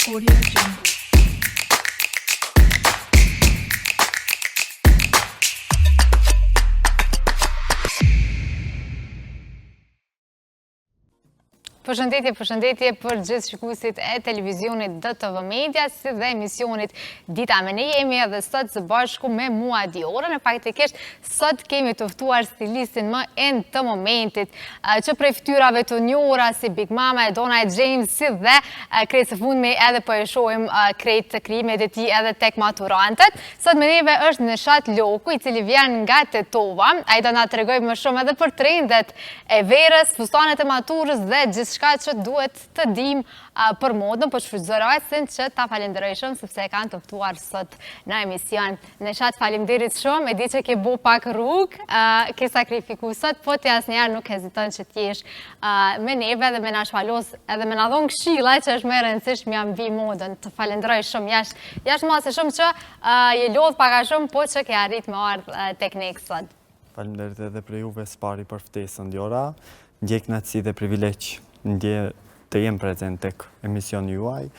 Audio Jungle. Përshëndetje për gjithë shikuesit e televizionit DTV Media, si dhe emisionit Dita me ne. Jemi edhe sot së bashku me mua Diorën. Në faktikisht sot kemi të ftuar stilistin më end të momentit, që prej ftyrave të njohura si Big Mama, Donna James, si dhe krejt së fundmi edhe po e shohim krejt krimet e tij edhe tek maturantët. Sot me neve është Neshat Loku, i cili vjen nga Tetova. Ai do na tregoj më shumë edhe për trendet e verës, fustanet e maturës dhe gjithçka që duhet të dim për modën, për shfrytëzorasin që ta falenderoj shumë sepse e kanë të ftuar sot në emision. Neshat, faleminderit shumë, e di që ke bu pak rrugë, ke sakrifiku sot, po ti asnjëherë nuk heziton që t'jesh me neve dhe me na shpalos edhe me na dhon këshilla që është më e rëndësishme mbi modën. Të falenderoj shumë, jashtë mase shumë që je lodh pak a shumë, po që ke arrit me ardh tek ne sot. Faleminderit edhe për juve spari për ftesën Diora. Ndjek kënaqësi dhe privilegj të jem prezent tek emisioni juaj.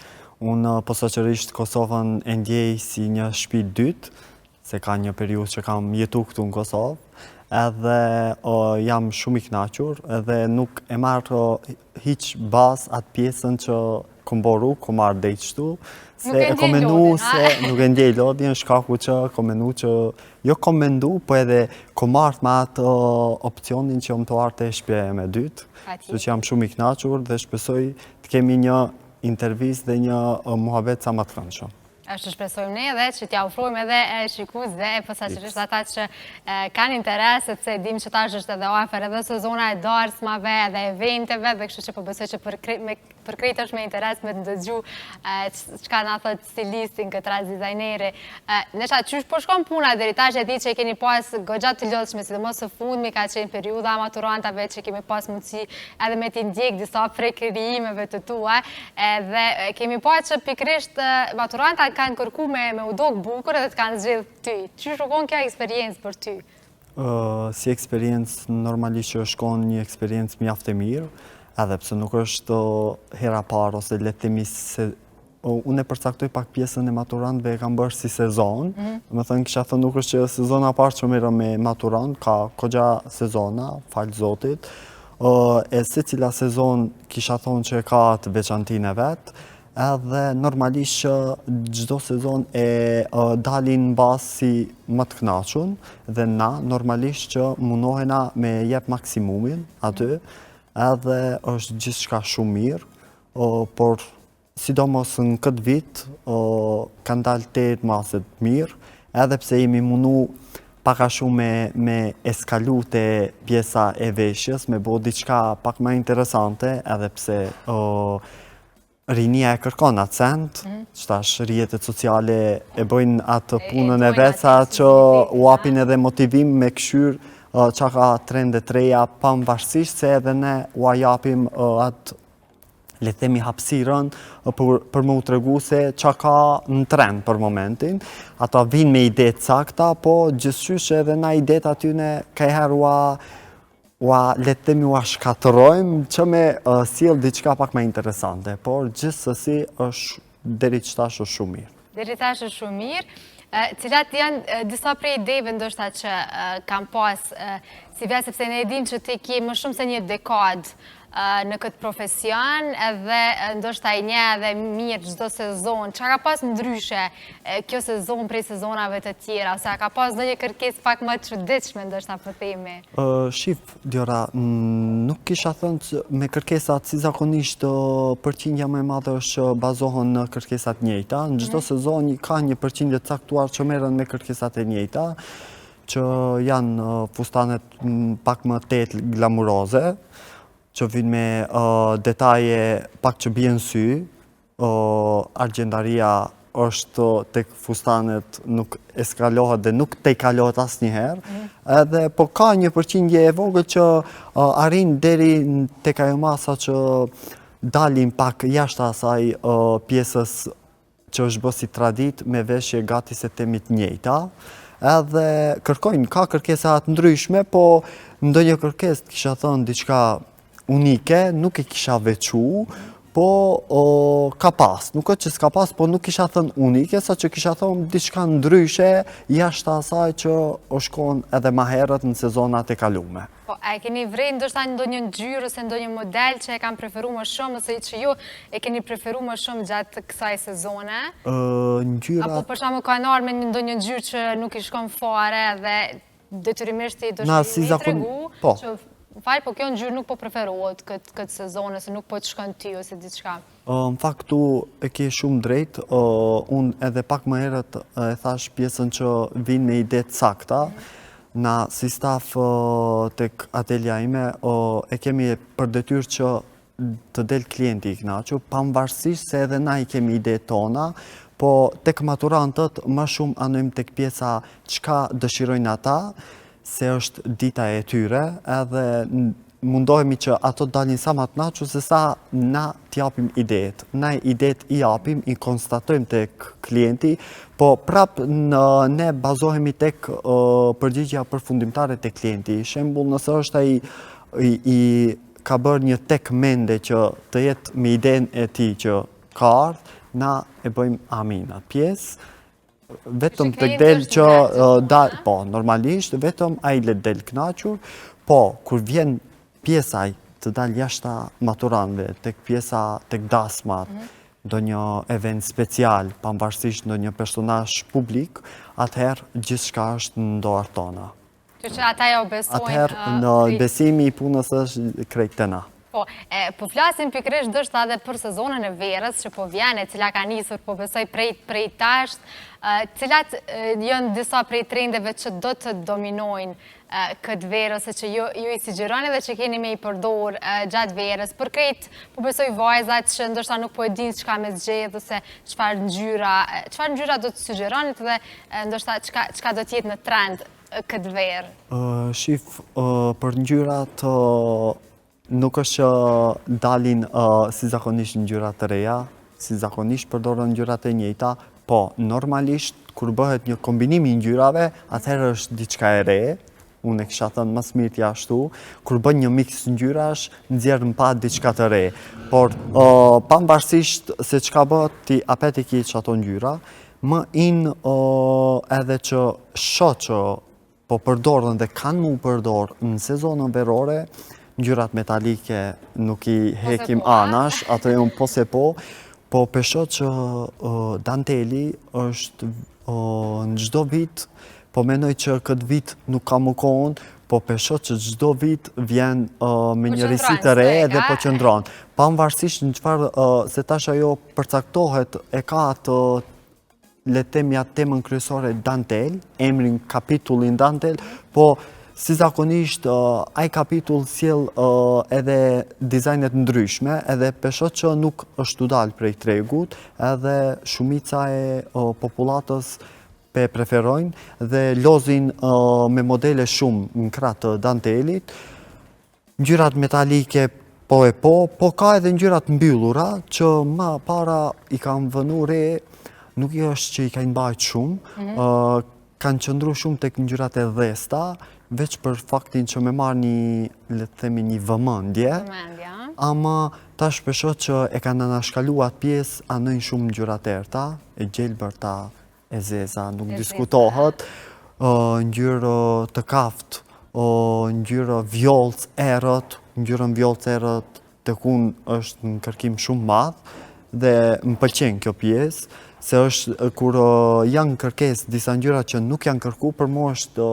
Unë posaçërisht Kosovën e ndjej si një shtëpi dytë, se ka një periudhë që kam jetu këtu në Kosovë, edhe jam shumë i kënaqur, edhe nuk e marr hiç bas atë pjesën që kom boru, kom marrë dej qëtu, se e kom mendu se nuk e ndjej lodhjen, shkaku që kom mendu që jo kom mendu, po edhe kom marrë me atë opcionin që më të arte shtëpia me dytë, që jam shumë i kënaqur dhe shpresoj të kemi një intervistë dhe një muhabet sa më të rëndshëm. Është shpresojmë ne edhe që t'ja ofrojmë edhe shikues dhe posaçërisht ata që kanë interes, sepse dim që tash është edhe afër edhe sezona e darsmave edhe eventeve, dhe kështu që po besoj që për krejt është me interes me të ndëgju çka na thot stilistin këtë rast dizajneri. Neshat, qysh po shkon puna deri tash, e di që keni pas goxha të lodhshme, sidomos së fundmi ka qenë periudha maturantave që kemi pas mundësi edhe me t'i ndjek disa prej krijimeve të tua, edhe kemi pas që pikërisht maturantat kanë kërku me u dogë bukur edhe të kanë zgjedh ty. Qysh shkon kjo eksperiencë për ty? Si eksperiencë normalisht që shkon një eksperiencë mjaft e mirë, edhe pse nuk është hera parë ose le të themi se unë e përcaktoj pak pjesën e maturantëve e kam bërë si sezon. Do të thënë kisha thënë nuk është që sezona parë që merrem me maturant, ka goxha sezona, fal Zotit. E secila sezon kisha thonë që ka të veçantinë e vet. Edhe normalisht që çdo sezon e dalin basi më të kënaqur dhe na normalisht që mundohena me jep maksimumin aty, edhe është gjithçka shumë mirë, por sidomos në këtë vit kanë dalë 8 mase të mirë, edhe pse jemi mundu pak a shumë me eskalu te pjesa e veshjes, me bo diçka pak më interesante, edhe pse rinia e kërkon atë send, që tash rrjetet sociale e bëjnë atë punën e veca që u apin edhe motivim me këshyr që ka trendet reja pavarësisht se edhe ne u japim atë le të themi hapësirën për më u tregu se që ka në trend për momentin. Ata vinë me ide të sakta, po gjithçysh edhe na idet atyne kajherë le të themi ua shkatërojmë që me sjell diçka pak më interesante, por gjithsesi është deri tash është shumë mirë. Deri tash është shumë mirë. Cilat janë disa prej ideve ndoshta që kam pas si vetë, sepse ne e dim që ti ke më shumë se një dekadë në këtë profesion, edhe ndoshta i nje edhe mirë çdo sezon. Çka ka pas ndryshe kjo sezon prej sezonave të tjera, ose ka pas ndonjë kërkesë pak më të çuditshme ndoshta po themi? Shif, Diora, nuk kisha thënë me kërkesat si zakonisht përqindja më e madhe është që bazohen në kërkesat njëjta. Në çdo sezon ka një përqindje të caktuar që merren me kërkesat e njëjta, që janë fustanet pak më të glamuroze, që vinë me detaje pak që bien sy, argjendaria është tek fustanet nuk eskalohet dhe nuk tejkalohet asnjëherë, edhe po ka një përqindje e vogël që arrin deri tek ajo masa që dalin pak jashtë asaj pjesës që është bërë si tradit me veshje gati se temi të njëjta, edhe kërkojnë, ka kërkesa të ndryshme, po ndonjë kërkesë kisha thënë diçka unike, nuk e kisha veçu, po ka pas. Nuk është që s'ka pas, po nuk kisha thënë unike, sa që kisha thënë diçka ndryshe jashtë asaj që o shkon edhe ma herët në sezonat e kalume. Po, e keni vrejt ndoshta ndonjë ngjyrë ose ndonjë model që e kam preferu më shumë, ose që ju e keni preferu më shumë gjatë kësaj sezone? Ngjyrat... Apo për shkakun ka ardhur me ndonjë ngjyrë që nuk i shkon fare dhe detyrimisht i do të tregu që fal, po kjo ngjyrë nuk po preferohet këtë sezon ose nuk po të shkon ty ose diçka. Në fakt tu e ke shumë drejt, unë edhe pak më herët e thash pjesën që vinë me ide të sakta. Na si staf tek atelja ime e kemi për detyrë që të del klienti i kënaqur, pavarësisht se edhe na i kemi ide tona, po tek maturantët më shumë anojmë tek pjesa çka dëshirojnë ata, se është dita e tyre, edhe mundohemi që ato dalin sa më të kënaqur se sa na t'japim idetë. Na idetë i japim, i konstatojmë tek klienti, po prap ne bazohemi tek përgjigjja përfundimtare tek klienti. Shembull, nëse është ai i ka bërë një tek mende që të jetë me idenë e tij që ka ardhur, na e bëjmë amin atë pjesë. Vetëm të del që po, normalisht, vetëm ai le del kënaqur, po, kur vjen pjesaj të dal jashta maturantëve, tek pjesa, tek dasmat, ndonjë event special, pavarësisht ndonjë personazh publik, atëherë gjithçka është në dorë tona. Që ata jo besojnë... Atëherë, në besimi i punës është krejt të na. Po flasim pikërisht ndoshta edhe për sezonën e verës që po vjen, e cila ka nisur po besoj prej tasht, cilat janë disa prej trendeve që do të dominojnë këtë verë, ose që ju i sugjeroni dhe që keni me i përdor gjatë verës, për krejt po besoj vajzat që ndoshta nuk po e dinë çka me zgjedh, ose çfarë ngjyra do të sugjeronit dhe ndoshta çka do të jetë në trend këtë verë. Shif, për ngjyrat nuk është që dalin si zakonisht ngjyra të reja, si zakonisht përdoren ngjyrat e njëjta, po normalisht kur bëhet një kombinim i ngjyrave, atëherë është diçka e re, unë e kisha thënë më së miri ashtu, kur bën një miks ngjyrash, nxjerr pa diçka të re. Por pavarësisht se çka bëhet, ti apet i ke ato ngjyra, më edhe që shoh që po përdoren dhe kanë mu përdor në sezonën verore, ngjyrat metalike nuk i hekim anash, ato e unë po se po pesho që danteli është në çdo vit, po menoj që këtë vit nuk ka më kohën, po pesho që çdo vit vjen me një risi të re dhe po qëndron. Pavarësisht në çfarë, se tash ajo përcaktohet, e ka atë le të themi atë temën kryesore dantel, emrin kapitullin dantel, po si zakonisht, ai kapitull sjell edhe dizajnet ndryshme, edhe pesho që nuk është u dalë prej tregut, edhe shumica e popullatës pe preferojnë dhe lozin me modele shumë në krah të dantelit. Ngjyrat metalike po ka edhe ngjyrat mbyllura që më para i kanë vënë re, nuk i është që i kanë mbajtur shumë, kanë qëndru shumë tek ngjyrat e dhesta, veç për faktin që me marrë një, le të themi, një vëmendje, ama ta shpesho që e kanë anashkalu atë pjesë, anojnë shumë ngjyrat erta, e gjelbërta, e zeza, nuk diskutohet, ngjyrë të kaft, ngjyrë vjollc errët, ngjyrën vjollc errët tek unë është në kërkim shumë madh dhe më pëlqen kjo pjesë, se është kur janë kërkesë disa ngjyra që nuk janë kërku, për mua është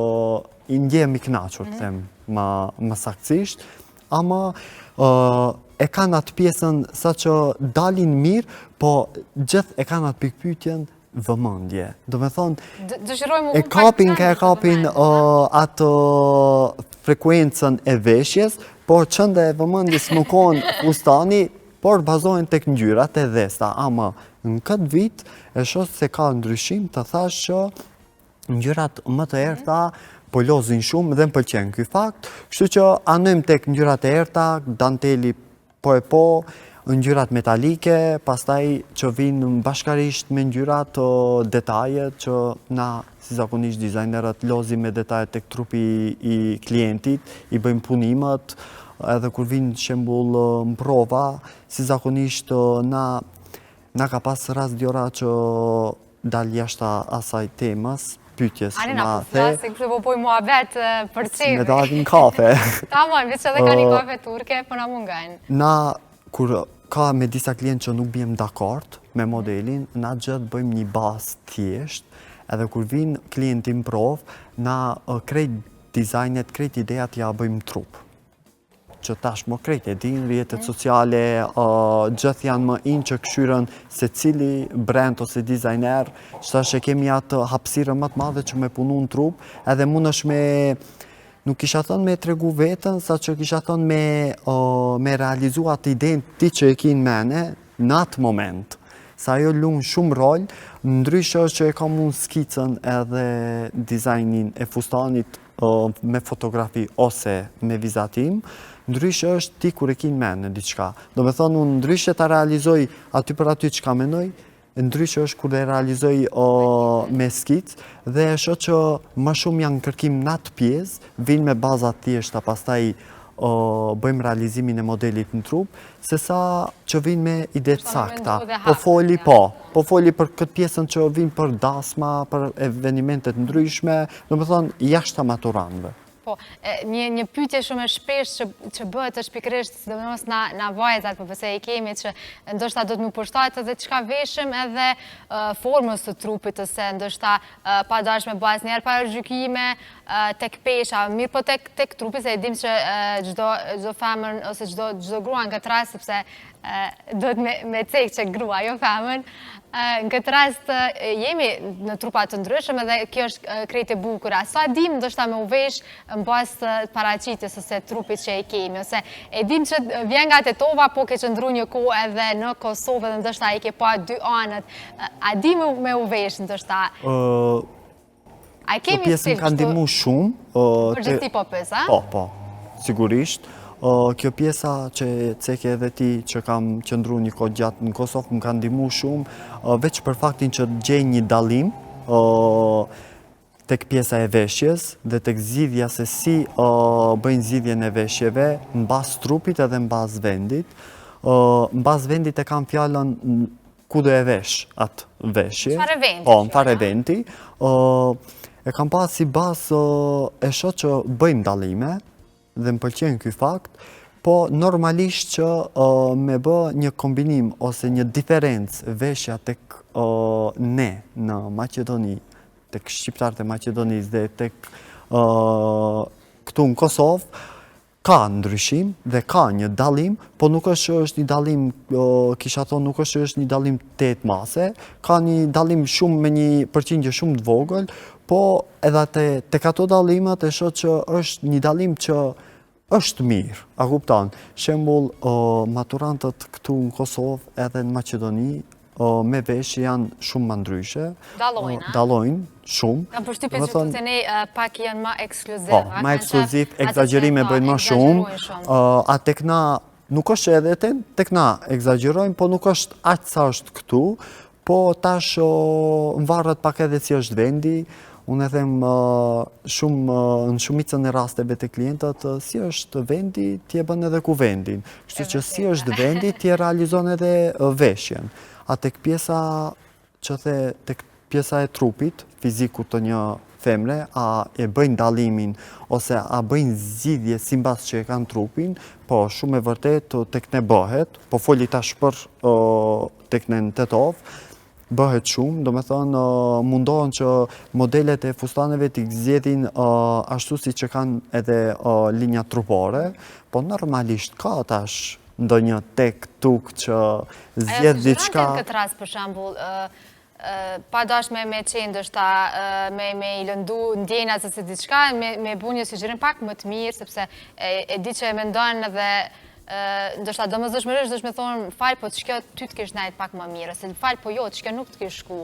i ndjehem i kënaqur, të them më saktësisht, ama e kanë atë pjesën sa që dalin mirë, po gjithë e kanë atë pikpyetjen vëmendje. Do me thonë, e kapin atë frekuencën e veshjes, por qënde e vëmendjes më konë fustani, por bazohen tek ngjyrat e dhesta, ama në këtë vit e shoh se ka ndryshim, të thash që ngjyrat më të errta po lozin shumë dhe më pëlqen ky fakt, kështu që anojmë tek ngjyrat e errta, danteli po, ngjyrat metalike, pastaj që vinë bashkarisht me ngjyrat detajet që na si zakonisht dizajnerët lozim me detajet tek trupi i klientit, i bëjmë punimet, edhe kur vinë shembull mprova, si zakonisht na ka pas rast djora që dal jashtë asaj temës, pyetjes. Alina, po flasim kështu po poj muhabet për çfarë? Me dalin kafe. Tamam, veç edhe ka një kafe turke, po na mungajnë. Na, kur ka me disa klientë që nuk bjem dakord me modelin, na gjithë bëjmë një bazë thjesht, edhe kur vinë klienti në provë, na krejt dizajnet, krejt idejat ja bëjmë trup. Që tashmë krejt e din, rrjetet sociale, gjithë janë më inë që këshyren se cili brand ose dizajner, që tash e kemi atë hapësirën më të madhe që me punu në trup, edhe mund është nuk kisha thënë me tregu vetën, sa që kisha thënë me realizu atë idenë ti që e kinë mene në atë moment. Sa ajo lunë shumë rol, ndryshë është që e kam unë skicën edhe dizajnin e fustanit me fotografi ose me vizatim, ndryshë është ti kur e kinë mene diçka. Do me thonë unë ndryshë ta realizoj aty për aty që ka menoj, ndryshë është kur e realizoj me skicë, dhe është që më shumë janë kërkim në atë pjesë, vinë me bazat thjeshta, pastaj bëjmë realizimin e modelit në trup, se sa që vinë me ide sakta. Po foli për këtë pjesën që vinë për dasma, për evenimentet ndryshme, do me thonë jashtë maturantëve. Po, një pyetje shumë e shpesh që bëhet është pikërisht sidomos na vajzat, po pse i kemi që ndoshta do të më përshtatet edhe çka veshim edhe formës të trupit ose ndoshta pa dashme bazë njerë para gjykime tek pesha, mirë po tek trupi, se e dim që çdo femër ose çdo grua në këtë rast, sepse do të me cek që grua, jo femër. Në këtë rast jemi në trupa të ndryshëm edhe kjo është krejt e bukur. Sa dim ndoshta me u vesh në bazë të paraqitjes ose trupit që e kemi, ose e dim që vjen nga Tetova, po ke qëndru një kohë edhe në Kosovë dhe ndoshta i ke pa dy anët. A di me u vesh ndoshta? A kemi pjesën ka ndihmu shumë. Përgjithësi po pesa? Po, sigurisht. Kjo pjesa që ceke edhe ti që kam qëndru një kohë gjatë në Kosovë më ka ndihmu shumë, veç për faktin që gjej një dalim tek pjesa e veshjes dhe tek zgjidhja se si bëjnë zgjidhjen e veshjeve në bazë trupit edhe në bazë vendit. Në bazë vendit e kam fjallën ku do e vesh atë veshje. Çfarë vendi? Po, në farë eventi. E kam pas si bazë e shoh që bëjmë dallime, dhe më pëlqen ky fakt, po normalisht që me bë një kombinim ose një diferencë veshja tek ne në Maqedoni, tek shqiptarët e Maqedonisë dhe tek këtu në Kosovë, ka ndryshim dhe ka një dallim, po nuk është një dallim, kisha thonë nuk është një dallim 8 mase, ka një dallim shumë me një përqindje shumë të vogël, po edhe tek ato dallimet e shoh që është një dallim që është mirë, a kupton? Shembull, maturantët këtu në Kosovë edhe në Maqedoni me veshje janë shumë më ndryshe. Dallojnë shumë. Kam përshtypjen që të ne pak janë më ekskluziv. Po, më ekskluziv, egzagjerime bëjnë më shumë. A tek na, nuk është edhe tek na egzagjerojnë, po nuk është aq sa është këtu, po tash varet pak edhe si është vendi. Unë e them në shumicën e rasteve të klientët, si është vendi, ti e bën edhe ku vendin. Kështu që si është vendi, ti e realizon edhe veshjen. A tek pjesa që the, tek pjesa e trupit, fiziku të një femre, a e bëjnë dallimin, ose a bëjnë zgjidhje sipas që e kanë trupin, po shumë e vërtet tek ne bëhet, po foli tash për tek ne në Tetovë, bëhet shumë, do me thonë mundohen që modelet e fustaneve t'i zgjedhin ashtu si që kanë edhe linja trupore, po normalisht ka tash ndonjë tek tuk që zgjedh diçka. Në këtë rast për shembull, pa dashme me qenë ndoshta me i lëndu ndjenjat ose diçka, me bu një sugjerim pak më të mirë, sepse e di që e mendon edhe ndoshta domosdoshmërisht do të më thonë fal, po ç'kjo ty të kish ndajt pak më mirë, ose fal, po jo, ç'kjo nuk të kish shku.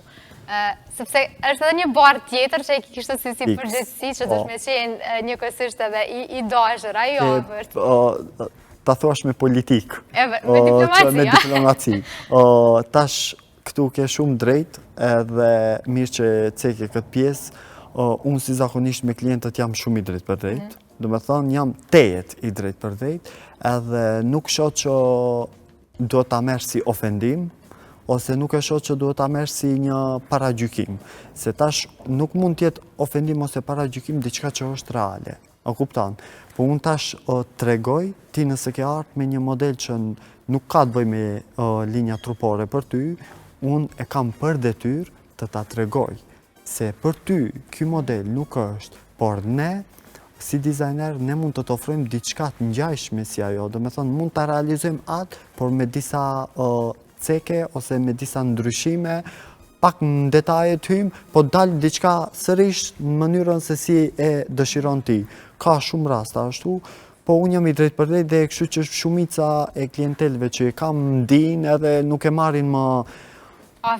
Sepse është edhe një barë tjetër që e kishte si përgjegjësi që do të më qenë njëkohësisht edhe i dashur, ajo vërtet. Ta thuash me politikë. Me diplomaci. Me diplomaci. Tash këtu ke shumë drejt, edhe mirë që ceke këtë pjesë. Unë si zakonisht me klientët jam shumë i drejt për drejt. do me thënë jam tejet i drejt për drejt, edhe nuk shoh që duhet ta merr si ofendim, ose nuk e shoh që duhet ta merr si një paragjykim. Se tash nuk mund të jetë ofendim ose paragjykim diçka që është reale. A kupton? Po unë tash tregoj ti nëse ke ardhur me një model që nuk ka të bëjë me linja trupore për ty, unë e kam për detyrë të ta tregoj se për ty ky model nuk është, por ne si dizajner ne mund të ofrojmë diçka të ngjashme si ajo, do me thonë mund ta realizojmë atë, por me disa ceke ose me disa ndryshime, pak në detaje të hymë, po dalë diçka sërish në mënyrën se si e dëshiron ti. Ka shumë rasta ashtu, po unë jam i drejt për drejt dhe kështu që shumica e klientelve që kam ndin edhe nuk e marrin më,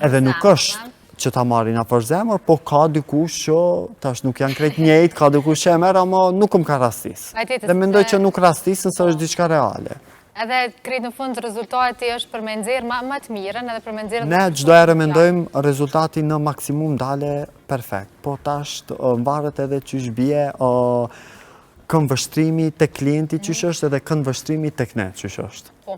edhe nuk është që ta marrin afër zemër, po ka dikush që tash nuk janë krejt njëjtë, ka dikush që e merr, ama nuk më ka rastis. Dhe mendoj që nuk rastis nëse është diçka reale. Edhe krejt në fund rezultati është për me nxjerr më të mirën edhe për me nxjerr. Ne çdo herë mendojmë rezultati në maksimum dale perfekt, po tash varet edhe çysh bie këndvështrimi tek klienti çysh është edhe këndvështrimi tek ne çysh është. Po,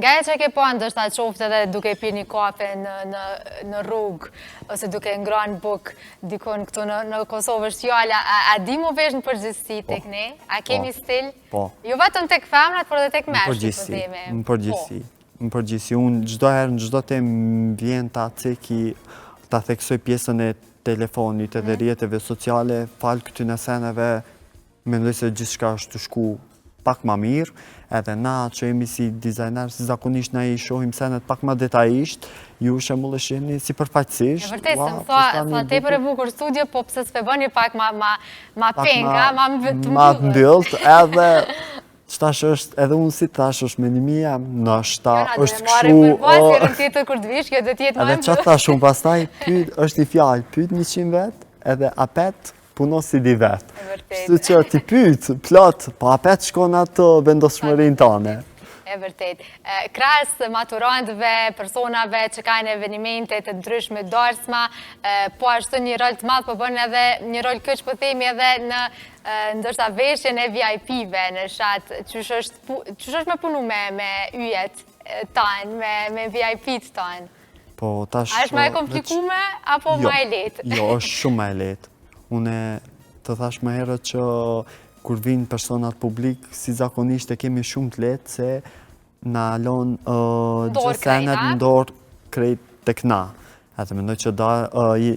nga e që ke po ndështë atë qoftë edhe duke pi një kafe në rrugë, ose duke ngrënë buk dikon këtu në Kosovë është fjala, a di mu vesh në përgjithësi tek ne? A kemi stil? Po. Jo vetëm tek femrat, por edhe tek meshkujt, po themi. Në përgjithësi. Në përgjithësi, unë çdo herë në çdo temë vjen ta ceki, ta theksoj pjesën e telefonit edhe rrjeteve sociale, fal këtyre seneve, mendoj se gjithçka është të shku pak ma mirë, edhe na që jemi si dizajner, si zakonisht na i shohim senet pak ma detajisht, ju shembull e shihni si përfaqësisht. E vërtet, se më thua tepër e bukur studio, po pse s'pe bëni pak ma penga, ma të mbyllt. Ma të mbyllt, edhe qëtash është, edhe unë si tash është menimia, nështë është kështu... Ja, në marrë për pasirën tjetër kur të vish, kjo dhe tjetë ma edhe që tash unë pastaj, është i fjallë, pyet 100 vetë, edhe apet puno si di vetë. Kështu që ti pyet, plot, po apet shkon atë vendosmërin tane. E vërtet. Krahas maturantëve, personave që kanë evenimente të ndryshme darsma, po ashtu një rol të madh po bën edhe një rol keq po themi edhe në ndoshta veshjen e VIP-ve në shat. Qysh është me punu me yjet tanë, me VIP-t tanë? Po tash... A është më e komplikume apo më e lehtë? Jo, është shumë më e lehtë. Unë të thash më herët që kur vinë personat publik, si zakonisht e kemi shumë të lehtë se na lon gjithë senet në dorë krejt tek na. Edhe mendoj që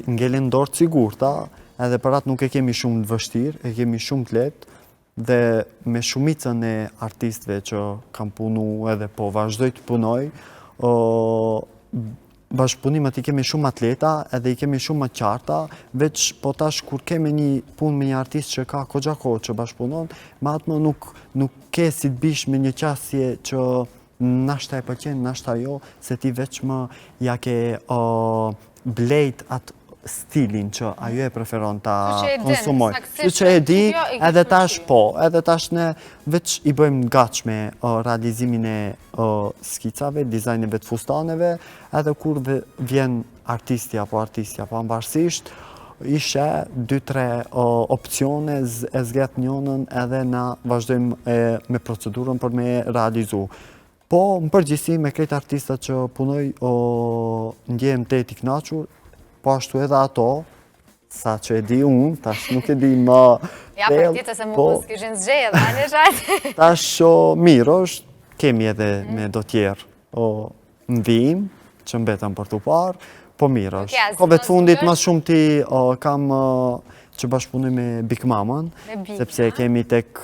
ngelin në dorë të sigurta, edhe për atë nuk e kemi shumë të vështirë, e kemi shumë të lehtë, dhe me shumicën e artistëve që kam punu edhe po vazhdoj të punoj, bashkëpunimet i kemi shumë atleta edhe i kemi shumë më qarta, veç po tash kur kemi një punë me një artist që ka kogja kohë që bashkëpunon, ma atë më nuk ke si të bish me një qasje që nashta e pëlqen, nashta jo, se ti veç më ja ke blejt atë stilin që ajo e preferon ta konsumoj. Që që e di, edhe tash po, edhe tash ne veç i bëjmë gatshme realizimin e skicave, dizajneve të fustaneve, edhe kur vjen artistja po ambarësisht, ishe 2-3 opcione e zgjet njënën edhe na vazhdojmë me procedurën për me realizu. Po, më përgjithësi me krejt artistat që punoj, ndjehem te i knaqur, po ashtu edhe ato, sa që e di unë, tash nuk e di më... Ja, për tjetë se mu s'kishin zgjedh, a në shatë? Tash mirë është, kemi edhe me do tjerë në vim, që mbetëm për të parë, po mirë është. Kove të fundit mas shumë ti kam që bashkëpunoj me Big Mamën, sepse kemi tek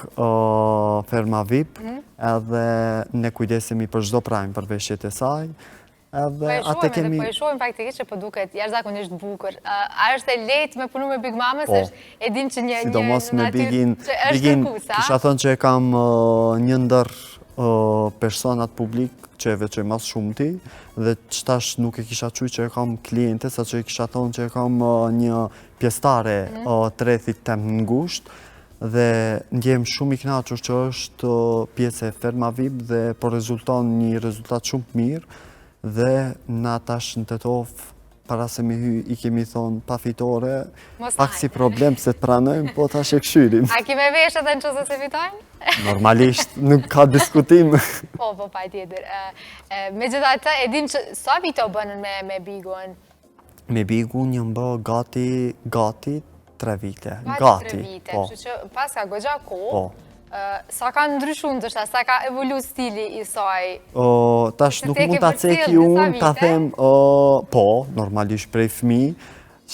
Ferma VIP, edhe ne kujdesemi për çdo prajmë për veshjet e saj, Po e shohim faktikisht që po duket jashtëzakonisht bukur. A është e lehtë me punu me Big Mamës? E din që një sidomos me Bigin, kisha thënë që e kam një ndër personat publik që e veçoj mas shumëti, dhe qëtash nuk e kisha quj që e kam kliente, sa që e kisha thonë që e kam një pjesëtare të rrethit tem ngusht, dhe ndjem shumë i kënaqur që është pjesë e Ferma VIP dhe po rezulton një rezultat shumë të mirë, dhe na tash në Tetov para se me hy i kemi thonë pa fitore, Mos pak hajde. si problem se të pranojmë, po tash e këshyrim. A kime vesh edhe në qëse se fitojnë? Normalisht nuk ka diskutim. Po, pa tjetër. Me gjitha të, e dim që sa vito bënën me Bigun? Me Bigun jëm bë gati 3 vite. Gati 3 vite, po. kështu që pas ka gogja kohë, Po. sa ka ndryshu ndoshta, sa ka evolu stili i saj? Tash Se nuk te mund ke ta përcjell ceki disa unë, ta vite? them, po, normalisht prej fëmijë,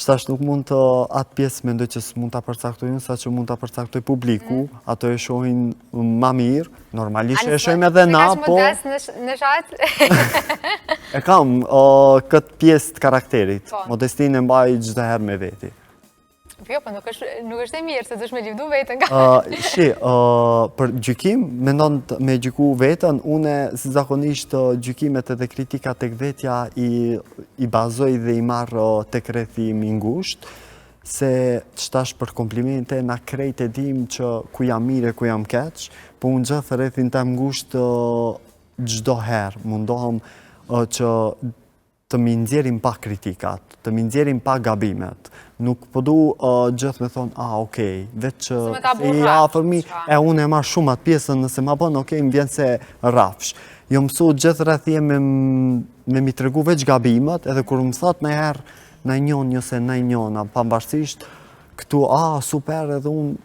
tash nuk mund të atë pjesë mendoj që s'mund ta përcaktoj unë, sa që mund ta përcaktoj publiku, ato e shohin ma mirë, normalisht e shohim edhe na, po në shatë? e kam këtë pjesë të karakterit, Po. modestinë e mbaj çdo herë me veti. Jo, po nuk është e mirë, se dush me livdu vetën nga. Për gjykim, mendon me gjyku vetën, une si zakonisht gjykimet edhe kritikat tek vetja i bazoj dhe i marrë tek rrethi im i ngushtë, se qëtash për komplimente na krejt e dim që ku jam mire, ku jam keq, po unë gjithë rrethin tem ngushtë gjdo herë, mundohem që të mi nxjerrim pa kritikat, të mi nxjerrim pa gabimet. Nuk po du gjithë me thonë, okej, veç që me ta se bu i rafsh, afërmi, qa. unë e marrë shumë atë pjesën, nëse ma bën, okej, më vjen se rafsh. Jo mësu gjithë rrethje me mi tregu veç gabimet, edhe kur më thot në herë, në njon, njëse në njona, pambarësisht, këtu, super, edhe unë,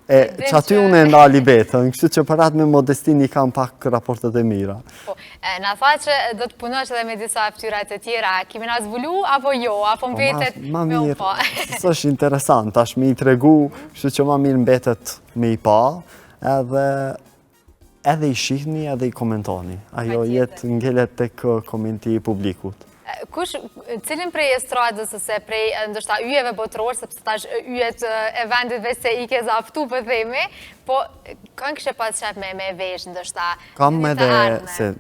që aty unë e ndali betën, kështu që për atë me modestini kam pak raportet e mira. Po, na tha që do të punosh edhe me disa fytyrat e tjera, kemi na zvulu apo jo, apo mbetet Ma me u mirë, pa? s'është interesant, tash me i tregu, kështu që ma mirë mbetet me i pa, edhe i shihni, edhe i komentoni. Ajo jetë ngellet tek komenti i publikut. Cilin prej estradës ose prej ndoshta yjeve botëror, sepse tash yjet e vendit veç se i ke zaftu për themi, po kanë kështë pas qep me vesh ndoshta? Kam edhe se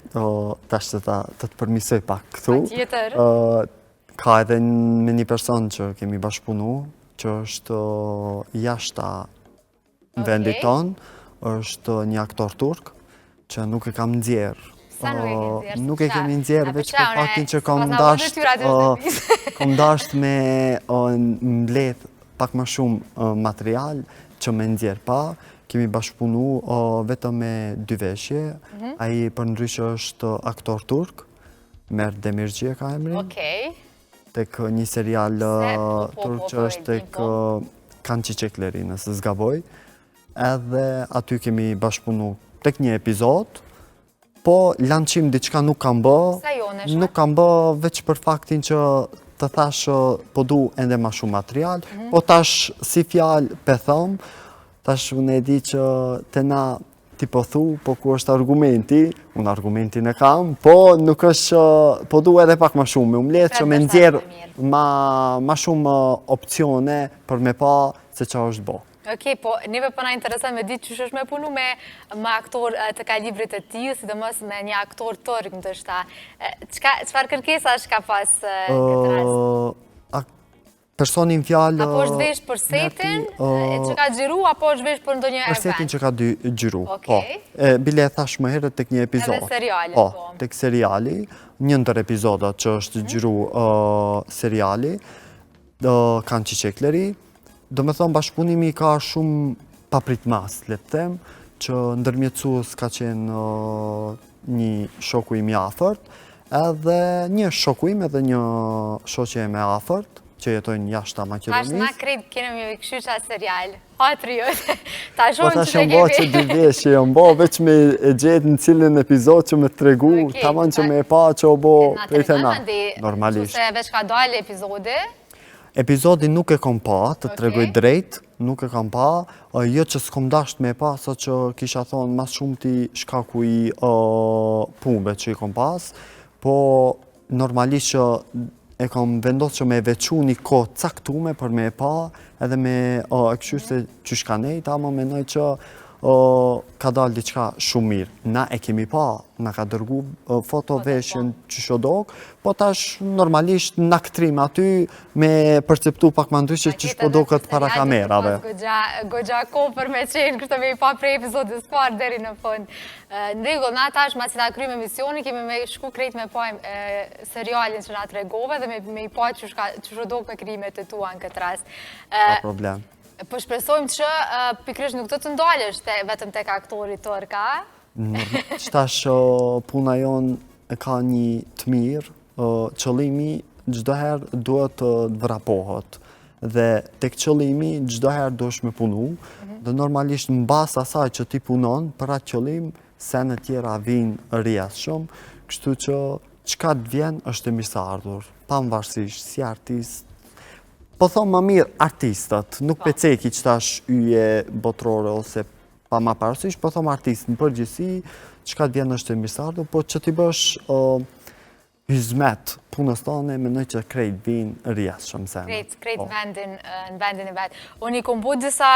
tash të të përmisoj pak këtu. Patjetër. Ka edhe me një person që kemi bashkëpunu, që është jashta vendit tonë, është një aktor turk, që nuk e kam nxjerrë. Sa nuk e ke nxjerrë? Nuk e kemi nxjerrë, veç për faktin që kam kom dasht me mbledh pak më shumë material që me nxjerrë pa. Kemi bashkëpunu vetëm me 2 veshje. Ai përndryshe është aktor turk, Mert Demirci e ka emrin. Okej. Tek një serial turk që është tek Kanë Çiçekleri, nëse zgaboj. Edhe aty kemi bashkëpunu tek një epizod, po lançim diçka nuk kam bë. Sa jo në Nuk kam bë veç për faktin që të thash po du ende ma shumë material, po tash si fjalë pe thëm, tash unë e di që të na ti po thu, po ku është argumenti, unë argumentin e kam, po nuk është që po du edhe pak ma shumë, më letë që me nxjerë ma shumë opcione për me pa se qa është bo. Okej, po neve përna interesant me ditë që është me punu me aktor të kalibrit të tij, sidomos me një aktor turk ndoshta. Çfarë kërkesa ka pas këtë rast? Personin fjalë... Apo është vesh për setin që ka xhiru, apo është vesh për ndonjë event? Për setin që ka xhiru, po. Okej. Bile e thash më herët tek një epizod. Edhe seriali, po. po. Tek seriali, një ndër epizodat që është xhiru seriali, Kanë Çiçekleri. Do me thonë bashkëpunimi ka shumë papritmas, le të them, që ndërmjetësues ka qenë një shoku im i afërt, edhe një shoku im edhe një shoqe me afërt, që jetojnë jashta Maqedonisë. Tash na krejt kene me kështu qa serial. Patriot. Ta Po shumë tash që jam bo që dy veshje, jam bo veç me e gjetë në cilin epizod që me tregu, tamam që me e pa që o bo prej të na. Normalisht. Që se veç ka dalë epizode. Epizodi nuk e kom pa, të tregoj drejt, nuk e kom pa, jo që s'kom dasht me pa, sa që kisha thonë mas shumë ti shkaku i punve që i kom pas, po normalisht që e kom vendos që me veçu një kohë caktume për me pa, edhe me e këshu se që shkanej, ta më menoj që ka dalë diçka shumë mirë. Na e kemi pa, na ka dërgu foto veshjen që shodok, po tash normalisht në aktrim aty me perceptu pak më ndryshe që shpo do këtë para kamerave. Gogja kopër me qenë, kështë me i pa prej episodës parë deri në fund. Në rregull, na tash, ma që ta krymë emisioni, kemi me shku krejt me pa serialin që na të regove dhe me i pa që shodok me krimet e tua në këtë rast. Pa problem. Po shpresojmë që pikrish nuk të ndalësh vetëm tek aktori tërë, ka? Qëtash puna jonë ka një të mirë, qëllimi gjdoherë duhet të vrapohet. Dhe tek qëllimi gjdoherë duhesh me punu, dhe normalisht në bas asaj që ti punon, për atë qëllim, sene tjera vinë rrjedhë shumë, kështu që qka të vjen është e mirëseardhur, pavarësisht si artist. Po thonë më mirë artistët, nuk peceki që tash yje botrore ose pa ma parësish, po thonë artistë në përgjithësi, qka të vjen është e mirëseardhur, po që t'i bësh hizmet punës tane, mendoj që krejt vinë rrjedhë shumë sene. Krejt në vendin e vetë. Unë i kom bu disa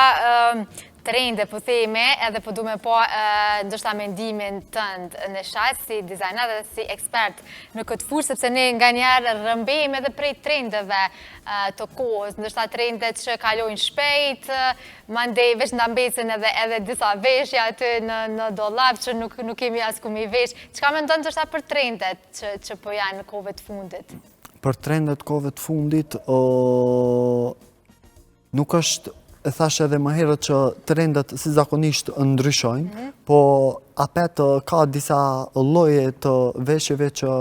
trende, po theme, edhe po du me po ndoshta mendimin tënd në shatë si dizajner dhe si ekspert në këtë fushë, sepse ne nga njerë rëmbejmë edhe prej trendeve të kohës, ndoshta trendet që kalojnë shpejt, mandej veç në ambesin edhe disa veshja aty në dollap që nuk kemi as ku mi vesh. Qka me ndonë ndoshta për trendet që po janë në kohëve të fundit? Për trendet kohëve të fundit, nuk është, e thash edhe më herët që trendet si zakonisht ndryshojnë, po apet ka disa lloje të veshjeve që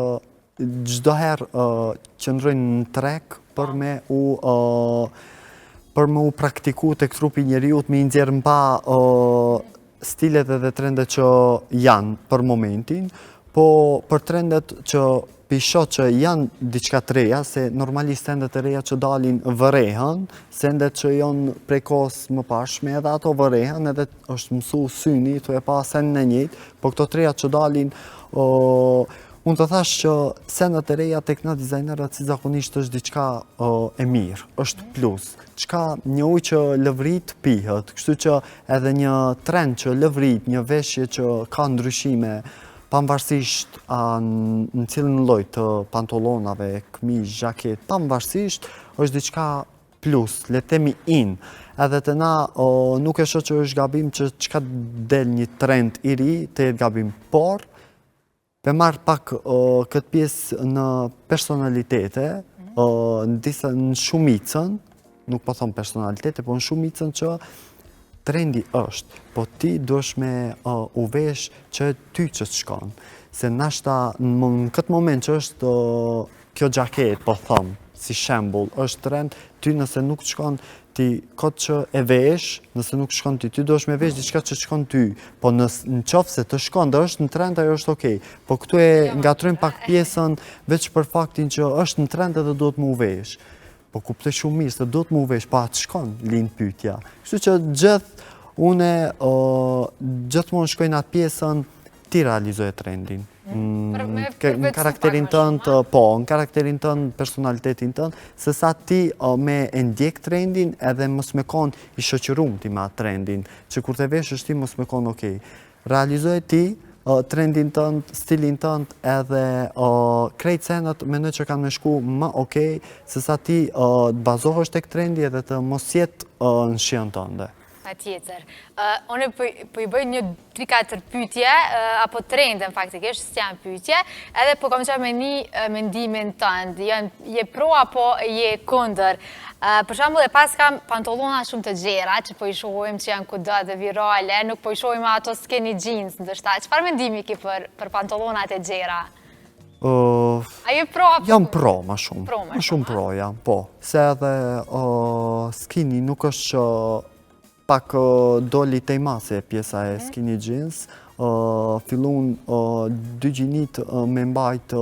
çdoherë qëndrojnë në treg për me u praktiku tek trupi njeriut, me i nxjerrë mba stilet edhe trendet që janë për momentin, po për trendet që pisho që janë diçka të reja, se normalisht sendet e reja që dalin vërehen, sendet që janë prej kohës më pashme edhe ato vërehen, edhe është mësu syni, të e pa sen në njëjtë, po këto të reja që dalin, unë të thash që sendet e reja tek na dizajnerët si zakonisht është diçka e mirë, është plus. Qka një ujë që lëvrit pihet, kështu që edhe një trend që lëvrit, një veshje që ka ndryshime, pavarësisht në cilën lloj të pantolonave, këmishë, xhaket, pavarësisht është diçka plus, le të themi in. Edhe të na nuk e shoh që është gabim që çka del një trend i ri të jetë gabim, por pe marr pak këtë pjesë në personalitete, në shumicën, nuk po them personalitete, po në shumicën që trendi është, po ti duhesh me u vesh që ty që të shkon. Se nashta në këtë moment që është kjo xhaket, po thëmë, si shembull, është trend, ty nëse nuk të shkon, ti këtë që e vesh, nëse nuk shkon ty duhesh me vesh diçka që shkon ty. Po në qoftë se të shkon dhe është në trend, ajo është okej. Po këtu e ngatrojmë pak pjesën veç për faktin që është në trend edhe duhet mu vesh. Po kuptoj shumë mirë se do të mu vesh, pa atë shkon, lind pyetja. Kështu që gjithmonë shkojnë atë pjesën, ti realizoje trendin. Në karakterin tënd, në karakterin tënd, personalitetin tënd, se sa ti me e ndjek trendin edhe mos me kon i shoqërum ti me atë trendin, që kur të vesh është ti mos me kon okej. Realizoje ti trendin tënd, stilin tënd edhe krejt senët mendoj që kanë me shku më okej, se sa ti të bazohesh tek trendi edhe të mos jetë në shihen tënde. Patjetër. Unë po i bëj një 3-4 pyetje, apo trende në faktikisht, s'janë pyetje, edhe po kam qenë me një mendimin tënd, je pro apo je kundër. Për shembull, e pas kam pantallona shumë të gjera, që po i shohim që janë kudo dhe virale, nuk po i shohim ato skinny jeans, ndoshta. Çfarë mendimi ke për pantallonat e gjera? A je pro apo? Jam pro, ma shumë. Ma shumë pro, jam, po. Se edhe skinny nuk është që pak doli tej mase pjesa e skinny jeans, fillun dy gjinit me mbajt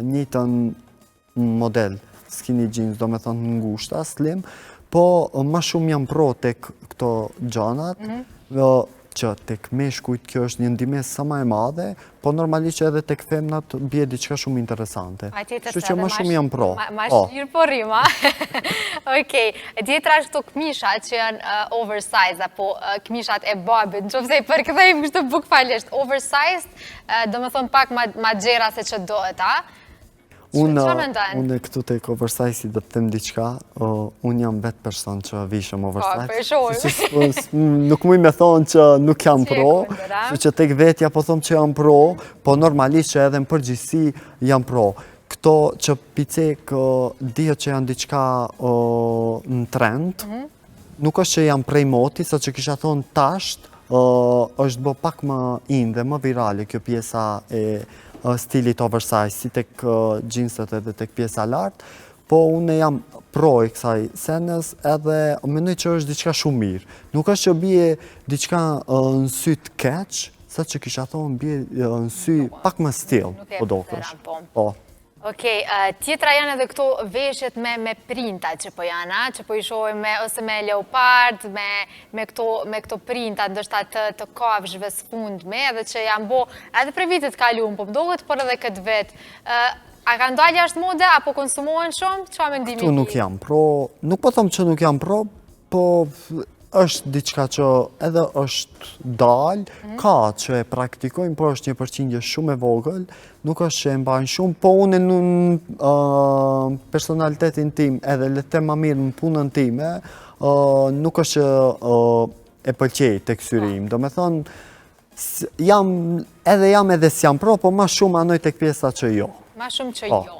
njëjtën model skinny jeans, do me thënë ngushta, slim, po ma shumë jam pro tek këto gjanat, që tek meshkujt kjo është një ndihmë sa më e madhe, po normalisht që edhe tek femnat bie diçka shumë interesante. Kështu që më shumë jam pro. Ma shqirë po rima. Okej, tjetra është këto këmishat që janë oversized, apo këmishat e babit, në qofse i përkëthejmë kështë bukfalisht. Oversized, do më thonë pak ma gjera se që dohet, a? Unë këtu tek oversize do të them diçka, unë jam vetë person që vishëm oversize. Nuk muj me thonë që nuk jam pro, që tek vetja po thomë që jam pro, po normalisht që edhe në përgjithësi jam pro. Këto që picek dihet që janë diçka në trend, nuk është që jam prej moti, sa që kisha thonë tasht, është bë pak më inde, më virale kjo pjesa e stilit oversize, si tek gjinset edhe tek pjesa lartë, po unë jam pro e kësaj senës edhe mendoj që është diçka shumë mirë. Nuk është që bie diçka në sy të keq, sa që kisha thonë bie në sy pak më stil, po do kësh. Okej, tjetra janë edhe këto veshjet me printat që po janë, që po i shohim ose me leopard, me këto printat, ndoshta të kafshëve sfundme, edhe që janë bo edhe për vitet kaluam, po mdohet, por edhe këtë vet. A ka ndalë jashtë mode, apo konsumohen shumë? Qa mendimi ki? Këtu nuk jam pro, nuk po thëmë që nuk jam pro, po është diçka që edhe është dalë, ka që e praktikojnë, po është një përqindje shumë e vogël, nuk është që e mbajnë shumë, po unë në personalitetin tim edhe le të them më mirë në punën time, nuk është që e pëlqej tek syri im. Do me thonë, jam edhe s'jam pro, po ma shumë anoj tek pjesa që jo. Ma shumë që jo.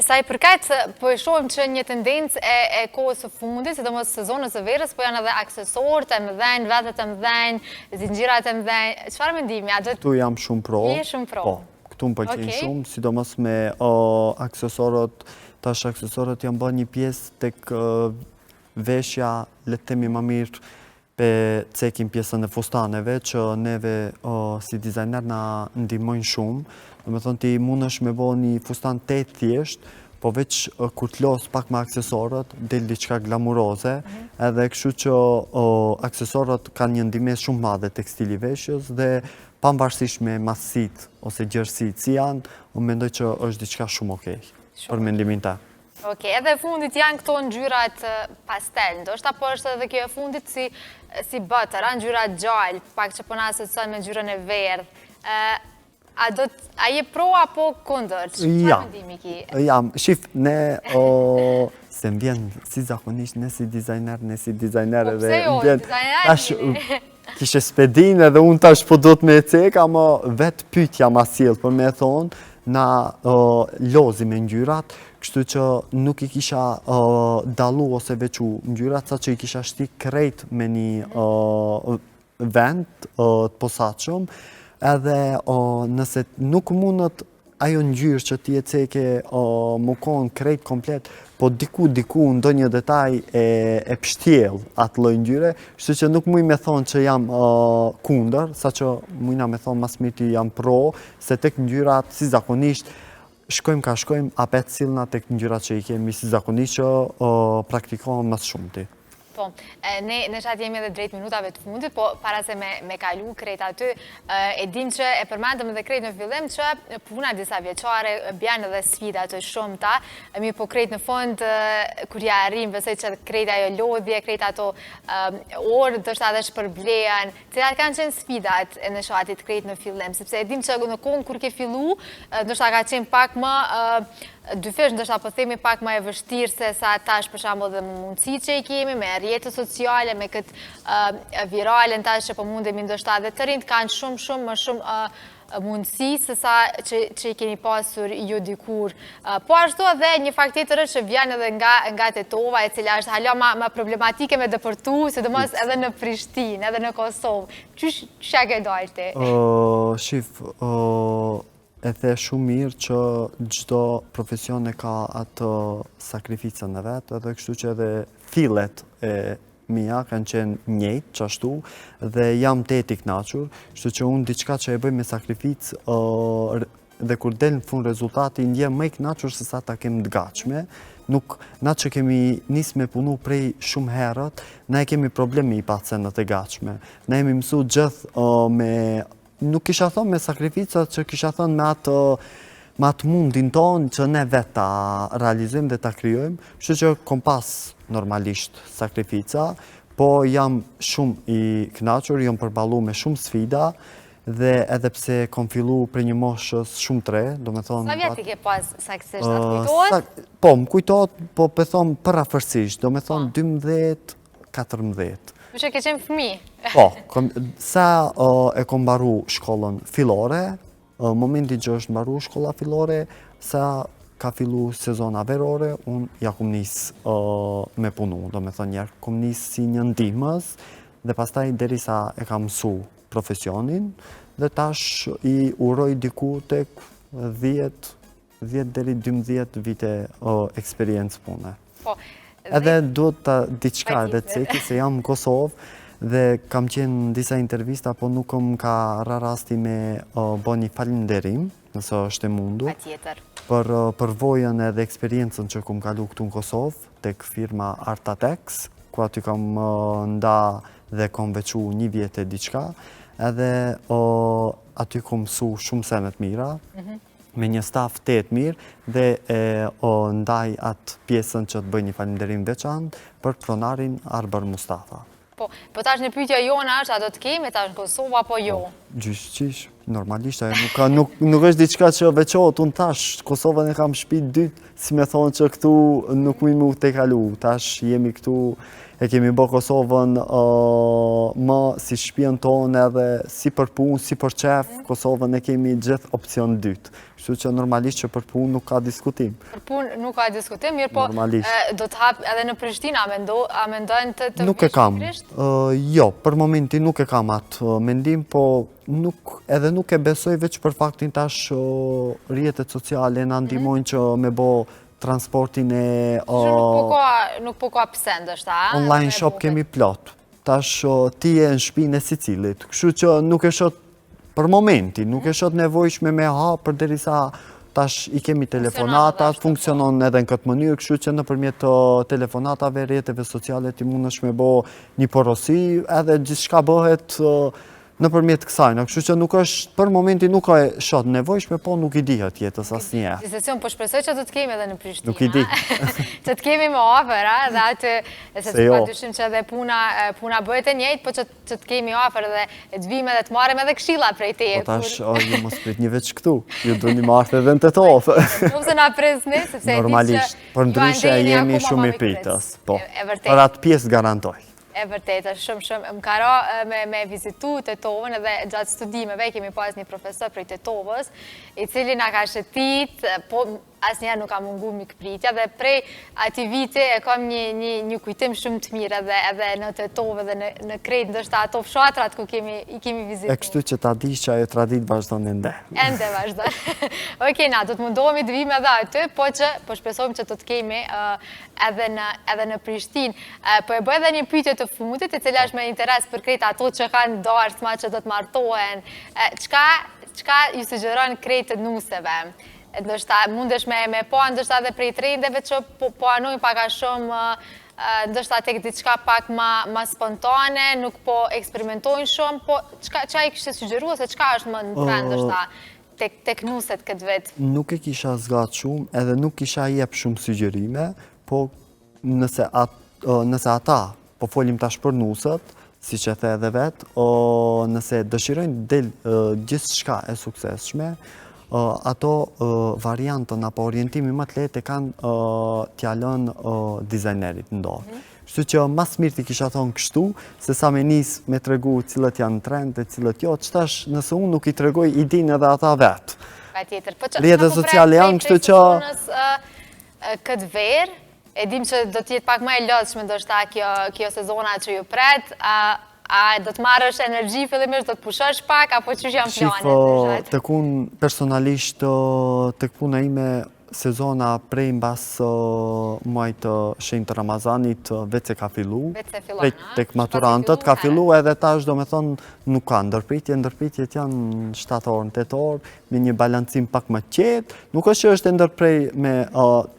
Sa i përket, po e shohim që një tendencë e kohës së fundit, sidomos sezonës së verës, po janë edhe aksesorët e mëdhenj, vetët e mëdhenj, zinxhirat e mëdhenj. Çfarë mendimi? Këtu jam shumë pro. Je shumë pro. Po, këtu më pëlqejnë shumë, sidomos me aksesorët, tash aksesorët janë bërë një pjesë tek veshja, le të themi më mirë, pe cekim pjesën e fustaneve, që neve si dizajner na ndihmojnë shumë. Do me thonë ti mund është me bo një fustan të thjesht, po veç kur t'los pak me aksesorët, del diçka glamuroze, edhe kështu që aksesorët kanë një ndihmë shumë madhe tek stili veshjes dhe pavarësisht me masit ose gjerësit si janë, unë mendoj që është diçka shumë okej, për mendimin ta. Okej, edhe fundit janë këto ngjyrat pastel, ndoshta po është edhe kjo e fundit si butter, ngjyrat gjallë, pak që po na asocion me ngjyrën e verdhë. A je pro apo kundër? Çfarë mendimi ki? Jam, shif, ne se m'vjen si zakonisht, ne si dizajner Po pse jo, dizajner? Kishe spedin edhe unë tash po do të me cek, ama vetë pyetja ma sjell për me thonë, na lozi me ngjyrat, kështu që nuk i kisha dalu ose veçu ngjyrat, sa që i kisha shti krejt me një vend të posaçëm, edhe nëse nuk mundët ajo ngjyrë që ti e ceke më konë krejt komplet, po diku ndo një detaj e pështjel atë lloj ngjyre, kështu që nuk muj me thonë që jam kundër, sa që mujna me thonë mas mirë jam pro, se tek ngjyrat si zakonisht, shkojmë, apet silna tek ngjyrat që i kemi si zakonisht që praktikohen mas shumëti. Po, ne qatë jemi edhe drejt minutave të fundit, po para se me kalu krejt aty, e dim që e përmendëm edhe krejt në fillim që puna disa vjeqare bjanë edhe sfida të shumë ta, mi po krejt në fond, kur ja arrim, besoj që krejt ajo lodhje, krejt ato orë, dështë adhe shpërblejan, cilat kanë qenë sfidat e në shatit krejt në fillim, sepse e dim që në kohën kur ke fillu, dështë ka qenë pak më dyfesh, ndështë apo themi pak më e vështirë se sa tash për shembull dhe mundësi që i kemi, me rrjetet sociale, me këtë viralen tash që po mundemi ndoshta edhe të rinjt kanë shumë më shumë mundësi se sa që i keni pasur ju dikur. Po ashtu edhe një fakt tjetër që vjen edhe nga Tetova, e cila është hala ma problematike me dëpërtu, sidomos edhe në Prishtinë, edhe në Kosovë. Ç'ja ke dalë ti? Shif, e the shumë mirë që çdo profesion e ka atë sakrificën e vetë, edhe kështu që edhe fillet e mia kanë qenë njëjtë qashtu dhe jam të i knaqur, kështu që unë diçka që e bëj me sakrificë dhe kur del në fund rezultati, ndjem më i kënaqur se sa ta kemi të gatshme. Nuk, na që kemi nisë me punu prej shumë herët, na e kemi probleme i pacenët e gatshme. Na jemi mësu gjithë me, nuk kisha thonë me sakrificat, që kisha thonë me atë mundin tonë që ne vetë ta realizojmë dhe ta kryojmë, kështu që kom pas normalisht sakrifica, po jam shumë i kënaqur, jam përballu me shumë sfida, dhe edhe pse kom fillu për një moshës shumë tre, do me thonë... Sa vjeti ke pas saktësisht, atë kujtohet? Po, më kujtohet, po për thonë përafërsisht, do me thonë 12-14. Më që ke qenë fëmi? Po, sa e kom baru shkollën filore, momentin që është mbaru shkolla filore, sa ka fillu sezona verore, unë ja kom nisë me punu, do me thonë ja kom nisë si një ndihmës, dhe pastaj derisa e kam mësu profesionin, dhe tash i uroj diku tek 10 deri 12 vite eksperiencë pune. Edhe duhet ta diçka edhe të ceki se jam në Kosovë dhe kam qenë në disa intervista, po nuk më ka ra rasti me bo një falenderim, nëse është e mundur, për përvojën edhe eksperiencën që kom kalu këtu në Kosovë, tek firma Artatex, ku aty kam nda dhe kom vequ një vjetë e diçka, edhe aty kom mësu shumë senet mira, me një staf të mirë, dhe ndaj atë pjesën që të bëj një falenderim veçantë për pronarin Arber Mustafa. Po tash në pyetja jona është, a do të kemi tash në Kosovë apo jo? Gjysh, normalisht, nuk është diçka që veçohet, unë tash, Kosovën e kam shtëpi dytë, si me thonë që këtu nuk mu te kalu, tash jemi këtu, e kemi bë Kosovën më si shtëpinë tonë edhe si për punë, si për qef, Kosovën e kemi gjithë opcion dytë. Kështu që normalisht që për punë nuk ka diskutim. Për punë nuk ka diskutim, mirë po do të hapë edhe në Prishtinë, a mendojnë të nuk e kam. Jo, për momentin nuk e kam atë mendim, po edhe nuk e besoj veç për faktin tash rrjetet sociale na ndihmojnë që me bo transportin e... Nuk po ka pse ndështë, a? Online shop kemi plot. Tash ti e në shpinë e Sicilit. Kështu që nuk e shot për momentin, nuk e shot nevojshme me ha, për derisa tash i kemi telefonatat, funksionon edhe në këtë mënyrë, kështu që nëpërmjet telefonatave, rrjeteve sociale ti mundesh me bo një porosi, edhe gjithçka bëhet nëpërmjet kësaj, kështu që nuk është, për momentin nuk e shot nevojshme, po nuk i dihet jetës asnjëherë. Si sesion, po shpresoj që do të kemi edhe në Prishtinë. Nuk i di. Që të kemi më afër, dhe atë, se të padyshim që edhe puna bëhet e njëjtë, po që të kemi afër dhe të vime dhe të marrim edhe këshilla prej teje. Po tash, ju mos prit një veç këtu, ju do një marrë edhe në Tetovë. Nuk se na presni, sepse e di që... Normalisht, për ndryshe jemi shumë i pritës, po, për atë pjesë garantoj. E vërtetë, shumë më ka ra me vizitu Tetovën edhe gjatë studimeve kemi pas një profesor prej Tetovës, i cili na ka shëtit, po asnjëherë nuk ka mungu mikpritja dhe prej ati vite e kam një kujtim shumë të mirë edhe në Tetovë dhe në krejt, ndoshta ato fshatrat ku i kemi vizitu. E kështu që ta di që ajo tradit vazhdon ende. Ende vazhdon. Okej, na, do të mundohemi të vime edhe aty, po shpresojmë që do të kemi edhe në Prishtinë. Po e bëj edhe një pyetje të fundit, e cila është me interes për krejt ato që kanë dasma që do të martohen. Çka ju sugjeron krejt të nuseve? Ndoshta mundesh me po, ndoshta edhe prej trendeve që po anojnë pak a shumë, ndoshta tek diçka pak ma spontane, nuk po eksperimentojnë shumë, po qa i kështë sugjeru, ose qka është më në trend, ndoshta tek nuset këtë vetë? Nuk e kisha zgat shumë, edhe nuk kisha jep shumë sugjerime, po nëse ata, po folim tash për nuset, si që the edhe vetë, nëse dëshirojnë del gjithë shka e sukseshme, ato variantën apo orientimi më të lehtë e kanë t'ja lënë dizajnerit në dorë. Kështu që mas mirë ti kisha thonë kështu, se sa me nisë me tregu cilët janë trend e cilët jo, që tash nëse unë nuk i tregoj idin edhe ata vetë. Rrjetet sociale janë, kështu që... Këtë verë, e dim që do t'jetë pak më e lodhshme ndoshta kjo sezona që ju pret, a do të marrësh energji fillimisht, do të pushosh pak, apo që janë planet? Të kun personalisht të puna ime sezona prej mbas muajit të shenjtë të Ramazanit vetë se ka fillu. Prej tek maturantët ka fillu edhe tash do me thonë nuk ka ndërpritje. Ndërpritjet janë 7 orë, 8 orë, me një balancim pak më qetë. Nuk është që është ndërprej me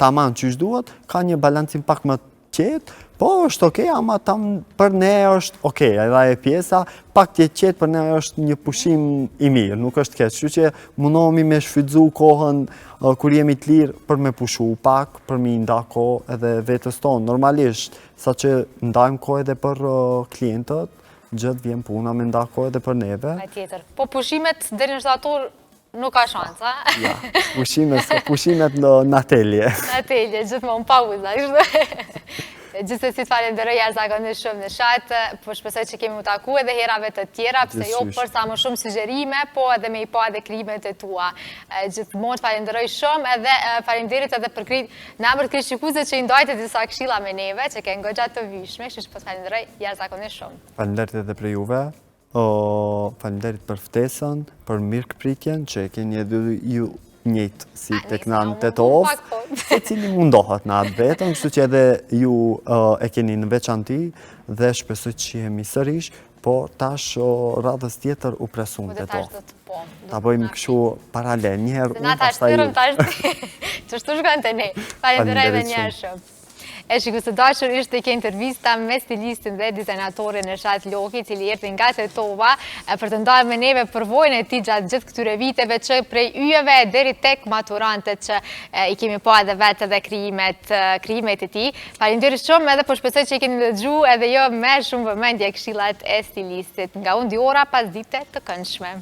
taman që duhet, ka një balancim pak më qetë, po është okej, ama për ne është okej, edhe e pjesa, pak tjetë qetë për ne është një pushim i mirë, nuk është keq, kështu që mundohemi me shfrytzu kohën kur jemi të lirë për me pushu pak, për me nda kohë edhe vetës tonë. Normalisht, sa që ndajmë kohë edhe për klientët, gjithë vjen puna me nda kohë edhe për neve. Po pushimet deri në shtator nuk ka shansa. Ja, pushimet në atelje. Në atelje, gjithmonë pauza, kështu. Gjithsesi të falenderoj jashtëzakonisht shumë në shatë, po shpresoj që kemi u taku edhe herave të tjera, pse jo për sa më shumë sugjerime, po edhe me i pa edhe krimet e tua. Gjithmonë të falenderoj shumë edhe falenderit edhe për në emër të krishikuese që i ndajte disa këshilla me neve, që ke goxha të vyshme, kështu që po të falenderoj jashtëzakonisht shumë. Falenderit edhe për juve. Falenderit për ftesën, për mirëpritjen që e keni edhe ju njëjtë si tek në Tetov, se cili mundohet në atë vetën, kështu që edhe ju e keni në veçanti dhe shpresoj që jemi sërish, por tash radhës tjetër u presun Tetov. Ta bëjmë kështu paralel, njëherë unë pastaj ju. Që shtu shkojnë të ne. Falenderoj edhe njerë shumë. E shikues të dashur, ishte kjo intervista me stilistin dhe dizajnatorin Neshat Loki, cili erdhi nga Tetova për të ndarë me neve përvojën e tij gjatë gjithë këtyre viteve që prej yjeve deri tek maturantët që i kemi pa edhe vetë edhe krijimet e tij. Faleminderit shumë edhe po shpresoj që i keni dëgjuar edhe jo me shumë vëmendje këshillat e stilistit. Nga unë Diora, pasdite të këndshme.